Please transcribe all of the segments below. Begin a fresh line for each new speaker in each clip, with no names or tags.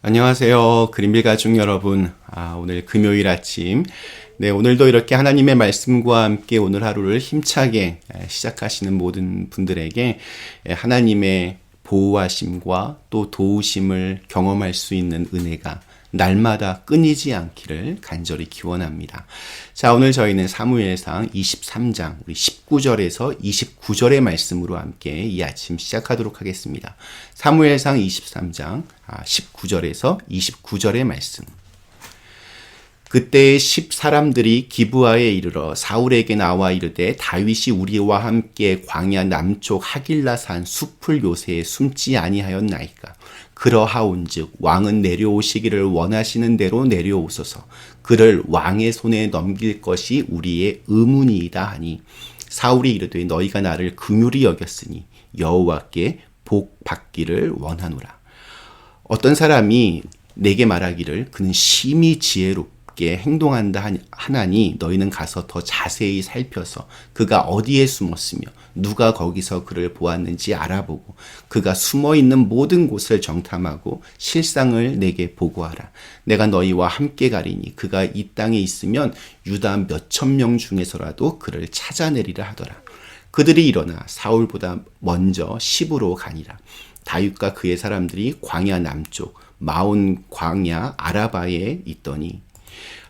안녕하세요. 그린빌 가족 여러분. 오늘 금요일 아침. 네, 오늘도 이렇게 하나님의 말씀과 함께 오늘 하루를 힘차게 시작하시는 모든 분들에게 하나님의 보호하심과 또 도우심을 경험할 수 있는 은혜가 날마다 끊이지 않기를 간절히 기원합니다. 자, 오늘 저희는 사무엘상 23장 우리 19절에서 29절의 말씀으로 함께 이 아침 시작하도록 하겠습니다. 사무엘상 23장 19절에서 29절의 말씀. 그때 10 사람들이 기브아에 이르러 사울에게 나와 이르되 다윗이 우리와 함께 광야 남쪽 하길라산 숲을 요새에 숨지 아니하였나이까. 그러하온즉 왕은 내려오시기를 원하시는 대로 내려오소서. 그를 왕의 손에 넘길 것이 우리의 의문이이다 하니 사울이 이르되 너희가 나를 긍휼히 여겼으니 여호와께 복 받기를 원하노라. 어떤 사람이 내게 말하기를 그는 심히 지혜롭게 행동한다 하나니 너희는 가서 더 자세히 살펴서 그가 어디에 숨었으며 누가 거기서 그를 보았는지 알아보고 그가 숨어있는 모든 곳을 정탐하고 실상을 내게 보고하라. 내가 너희와 함께 가리니 그가 이 땅에 있으면 유다 몇천 명 중에서라도 그를 찾아내리라 하더라. 그들이 일어나 사울보다 먼저 시브로 가니라. 다윗과 그의 사람들이 광야 남쪽 마온 광야 아라바에 있더니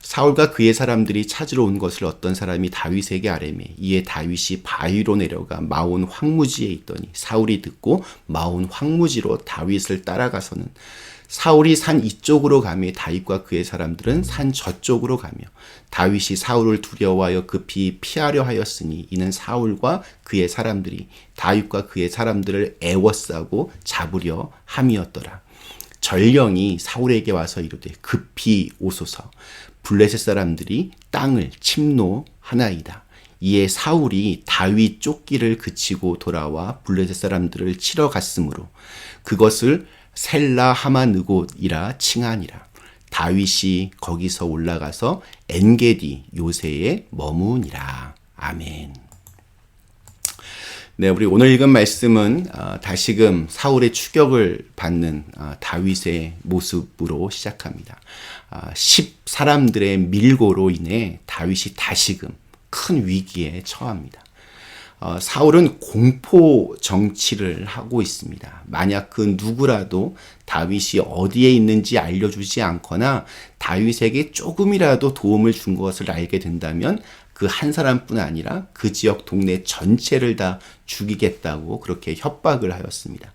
사울과 그의 사람들이 찾으러 온 것을 어떤 사람이 다윗에게 아뢰매 이에 다윗이 바위로 내려가 마온 황무지에 있더니 사울이 듣고 마온 황무지로 다윗을 따라가서는 사울이 산 이쪽으로 가며 다윗과 그의 사람들은 산 저쪽으로 가며 다윗이 사울을 두려워하여 급히 피하려 하였으니 이는 사울과 그의 사람들이 다윗과 그의 사람들을 애워싸고 잡으려 함이었더라. 전령이 사울에게 와서 이르되 급히 오소서. 블레셋 사람들이 땅을 침노하나이다. 이에 사울이 다윗 쫓기를 그치고 돌아와 블레셋 사람들을 치러 갔으므로 그것을 셀라 하마느곳이라 칭하니라. 다윗이 거기서 올라가서 엔게디 요새에 머무니라. 아멘. 네, 우리 오늘 읽은 말씀은 다시금 사울의 추격을 받는 다윗의 모습으로 시작합니다. 10 사람들의 밀고로 인해 다윗이 다시금 큰 위기에 처합니다. 사울은 공포 정치를 하고 있습니다. 만약 그 누구라도 다윗이 어디에 있는지 알려주지 않거나 다윗에게 조금이라도 도움을 준 것을 알게 된다면 그 한 사람뿐 아니라 그 지역 동네 전체를 다 죽이겠다고 그렇게 협박을 하였습니다.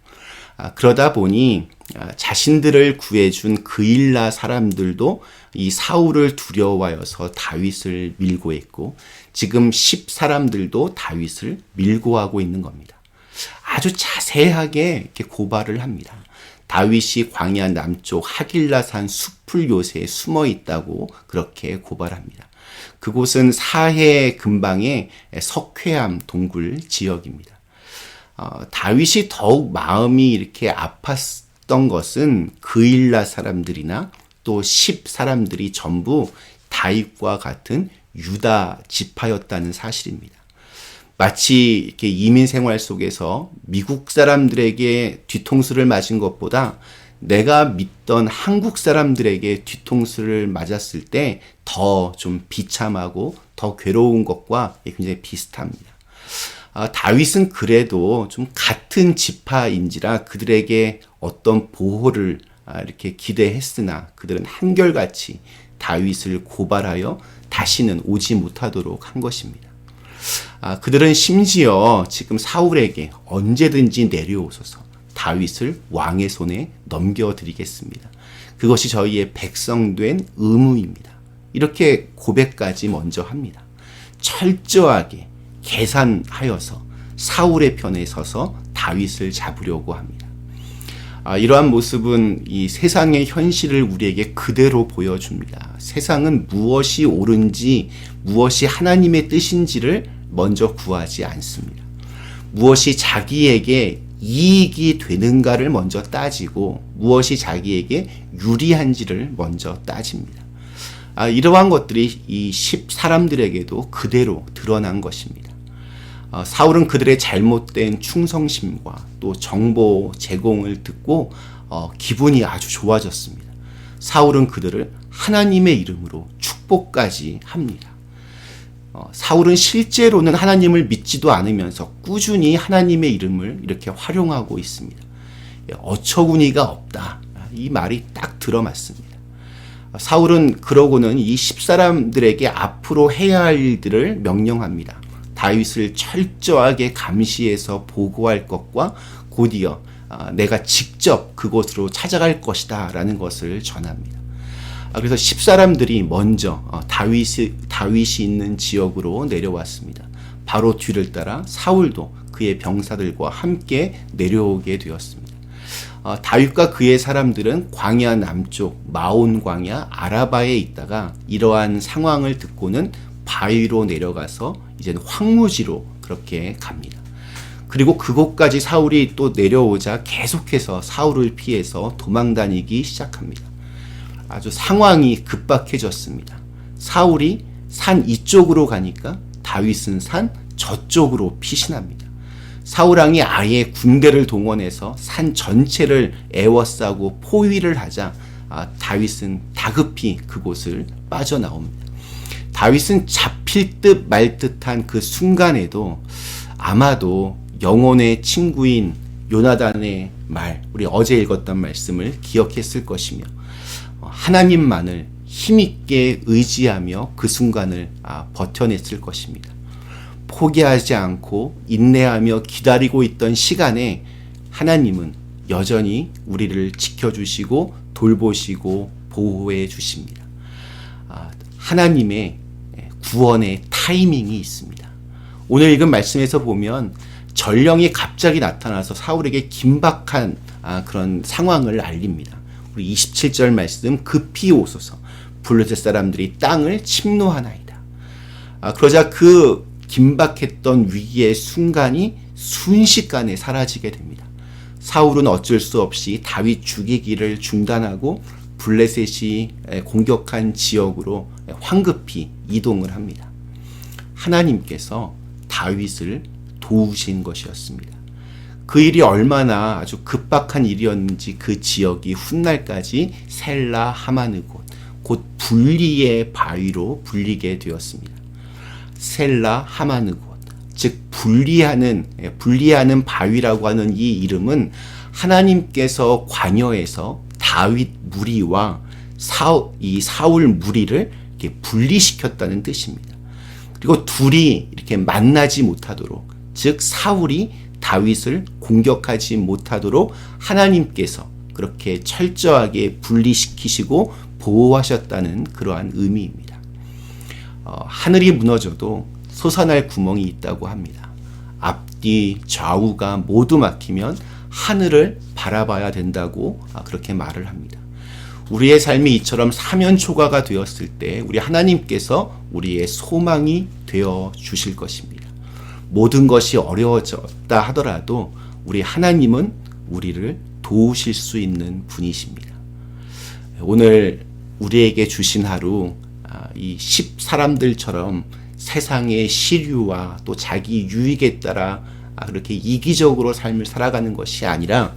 그러다 보니 자신들을 구해준 그일라 사람들도 이 사울을 두려워하여서 다윗을 밀고 했고 지금 10 사람들도 다윗을 밀고 하고 있는 겁니다. 아주 자세하게 이렇게 고발을 합니다. 다윗이 광야 남쪽 하길라산 숲을 요새에 숨어 있다고 그렇게 고발합니다. 그곳은 사해 근방의 석회암 동굴 지역입니다. 다윗이 더욱 마음이 이렇게 아팠던 것은 그일라 사람들이나 또 10 사람들이 전부 다윗과 같은 유다 지파였다는 사실입니다. 마치 이렇게 이민 생활 속에서 미국 사람들에게 뒤통수를 맞은 것보다 내가 믿던 한국 사람들에게 뒤통수를 맞았을 때 더 좀 비참하고 더 괴로운 것과 굉장히 비슷합니다. 다윗은 그래도 좀 같은 지파인지라 그들에게 어떤 보호를 이렇게 기대했으나 그들은 한결같이 다윗을 고발하여 다시는 오지 못하도록 한 것입니다. 그들은 심지어 지금 사울에게 언제든지 내려오소서 다윗을 왕의 손에 넘겨드리겠습니다. 그것이 저희의 백성된 의무입니다. 이렇게 고백까지 먼저 합니다. 철저하게 계산하여서 사울의 편에 서서 다윗을 잡으려고 합니다. 이러한 모습은 이 세상의 현실을 우리에게 그대로 보여줍니다. 세상은 무엇이 옳은지 무엇이 하나님의 뜻인지를 먼저 구하지 않습니다. 무엇이 자기에게 이익이 되는가를 먼저 따지고 무엇이 자기에게 유리한지를 먼저 따집니다. 이러한 것들이 이 10 사람들에게도 그대로 드러난 것입니다. 사울은 그들의 잘못된 충성심과 또 정보 제공을 듣고 기분이 아주 좋아졌습니다. 사울은 그들을 하나님의 이름으로 축복까지 합니다. 사울은 실제로는 하나님을 믿지도 않으면서 꾸준히 하나님의 이름을 이렇게 활용하고 있습니다. 어처구니가 없다. 이 말이 딱 들어맞습니다. 사울은 그러고는 이 10사람들에게 앞으로 해야 할 일들을 명령합니다. 다윗을 철저하게 감시해서 보고할 것과 곧이어 내가 직접 그곳으로 찾아갈 것이다 라는 것을 전합니다. 그래서 10사람들이 먼저 다윗이 있는 지역으로 내려왔습니다. 바로 뒤를 따라 사울도 그의 병사들과 함께 내려오게 되었습니다. 다윗과 그의 사람들은 광야 남쪽 마온 광야 아라바에 있다가 이러한 상황을 듣고는 바위로 내려가서 이제는 황무지로 그렇게 갑니다. 그리고 그곳까지 사울이 또 내려오자 계속해서 사울을 피해서 도망다니기 시작합니다. 아주 상황이 급박해졌습니다. 사울이 산 이쪽으로 가니까 다윗은 산 저쪽으로 피신합니다. 사울왕이 아예 군대를 동원해서 산 전체를 에워싸고 포위를 하자 다윗은 다급히 그곳을 빠져나옵니다. 다윗은 잡힐 듯 말 듯한 그 순간에도 아마도 영혼의 친구인 요나단의 말, 우리 어제 읽었던 말씀을 기억했을 것이며 하나님만을 힘있게 의지하며 그 순간을 버텨냈을 것입니다. 포기하지 않고 인내하며 기다리고 있던 시간에 하나님은 여전히 우리를 지켜주시고 돌보시고 보호해 주십니다. 하나님의 구원의 타이밍이 있습니다. 오늘 읽은 말씀에서 보면 전령이 갑자기 나타나서 사울에게 긴박한 그런 상황을 알립니다. 우리 27절 말씀, 급히 오소서 블레셋 사람들이 땅을 침노하나이다. 그러자 그 긴박했던 위기의 순간이 순식간에 사라지게 됩니다. 사울은 어쩔 수 없이 다윗 죽이기를 중단하고 블레셋이 공격한 지역으로 황급히 이동을 합니다. 하나님께서 다윗을 도우신 것이었습니다. 그 일이 얼마나 아주 급박한 일이었는지 그 지역이 훗날까지 셀라 하마느곳, 곧 분리의 바위로 불리게 되었습니다. 셀라 하마느곳, 즉 분리하는 바위라고 하는 이 이름은 하나님께서 관여해서 다윗 무리와 사울 무리를 이렇게 분리시켰다는 뜻입니다. 그리고 둘이 이렇게 만나지 못하도록, 즉 사울이 다윗을 공격하지 못하도록 하나님께서 그렇게 철저하게 분리시키시고 보호하셨다는 그러한 의미입니다. 하늘이 무너져도 솟아날 구멍이 있다고 합니다. 앞뒤 좌우가 모두 막히면 하늘을 바라봐야 된다고 그렇게 말을 합니다. 우리의 삶이 이처럼 사면초가가 되었을 때 우리 하나님께서 우리의 소망이 되어 주실 것입니다. 모든 것이 어려워졌다 하더라도 우리 하나님은 우리를 도우실 수 있는 분이십니다. 오늘 우리에게 주신 하루, 이 10사람들처럼 세상의 시류와 또 자기 유익에 따라 그렇게 이기적으로 삶을 살아가는 것이 아니라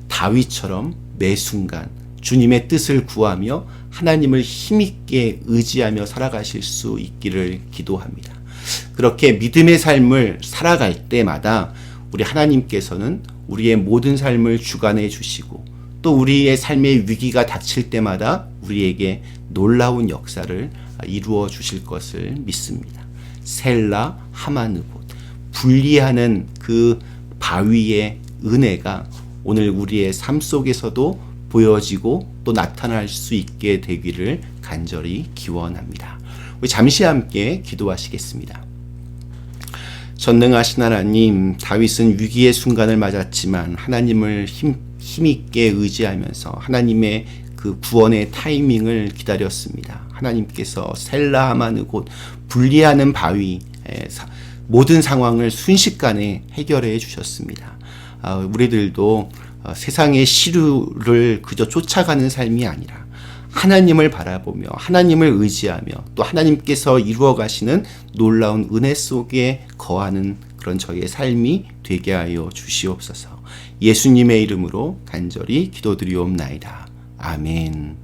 다윗처럼 매 순간 주님의 뜻을 구하며 하나님을 힘있게 의지하며 살아가실 수 있기를 기도합니다. 그렇게 믿음의 삶을 살아갈 때마다 우리 하나님께서는 우리의 모든 삶을 주관해 주시고 또 우리의 삶의 위기가 닥칠 때마다 우리에게 놀라운 역사를 이루어 주실 것을 믿습니다. 셀라 하마느곳, 분리하는 그 바위의 은혜가 오늘 우리의 삶 속에서도 보여지고 또 나타날 수 있게 되기를 간절히 기원합니다. 우리 잠시 함께 기도하시겠습니다. 전능하신 하나님, 다윗은 위기의 순간을 맞았지만 하나님을 힘있게 의지하면서 하나님의 그 구원의 타이밍을 기다렸습니다. 하나님께서 셀라 하마느곳, 분리하는 바위, 모든 상황을 순식간에 해결해 주셨습니다. 우리들도 세상의 시류를 그저 쫓아가는 삶이 아니라 하나님을 바라보며 하나님을 의지하며 또 하나님께서 이루어 가시는 놀라운 은혜 속에 거하는 그런 저희의 삶이 되게 하여 주시옵소서. 예수님의 이름으로 간절히 기도드리옵나이다. 아멘.